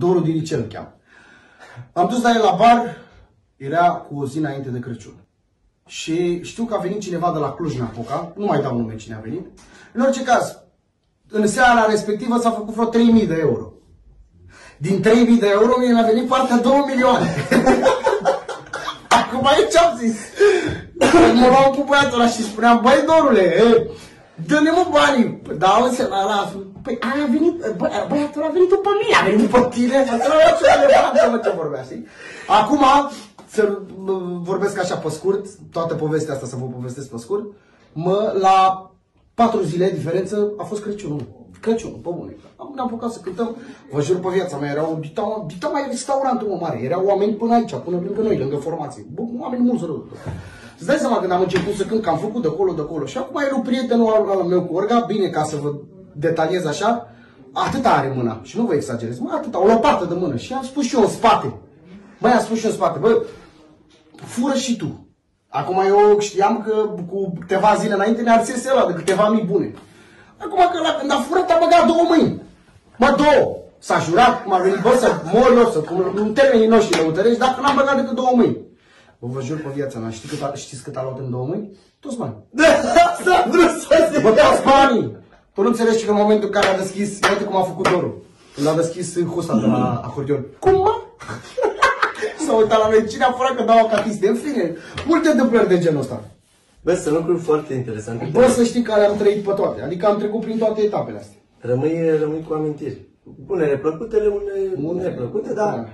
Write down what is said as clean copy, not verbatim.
Doru Diricel îl cheamă. Am dus la el la bar, era cu o zi înainte de Crăciun. Și știu că a venit cineva de la Cluj-Napoca, nu mai dau nume cine a venit. În orice caz, în seara respectivă s-a făcut vreo 3.000 de euro. Din 3.000 de euro mi-a venit partea 2 milioane. Acum aici am zis. Mă luam cu băiatul ăla și spuneam, băi Dorule, dă-ne mă banii. Dar auzi, păi a venit, băiatul ăla a venit după mine, a venit după tine. Ce vorbea, știi? Acum, să vorbesc așa pe scurt, toată povestea asta să vă povestesc pe scurt, la 4 zile diferență a fost Crăciunul. Crăciunul, pe bune. Ne-am apucat să cântăm, vă jur pe viața mea, dita mai restaurantul mă mare, erau oameni până aici, până lângă noi, lângă formație. Oameni mulți rău. Îți dai seama când am început să cânt, că am făcut de acolo. Și acum e prietenul al meu cu Orga, bine, ca să vă detaliez așa, atâta are mâna. Și nu vă exagerez, atâta, o lopată de mână. Și am spus și eu în spate. Băi, am spus și eu în spate, bă, fură și tu. Acum eu știam că cu câteva zile înainte ne arsese ăla de câteva mii bune. Acum că ăla când a furat a băgat 2 mâini. Bă, 2. S-a jurat, cum a venit, bă, să mor eu, să în termenii noștri lăutărești, dacă n-am băgat decât 2 mâini. Vă jur pe viața mea, știți cât a luat în 2 mâini? Toți banii. S-a vrut să se... Bă, toți banii! Tu nu înțelegi că în momentul în care a deschis, uite cum a făcut Doru. Când a deschis husta de la acordeon. Cum, mă? S-a uitat la noi, cine a furat că dau acatiste? În fine, multe întâmplări de genul ăsta. Bă, sunt lucruri foarte interesante. Bă, să știi că le-am trăit pe toate. Adică am trecut prin toate etapele astea. Rămâi cu amintiri. Unele plăcutele, unele neplăcute, dar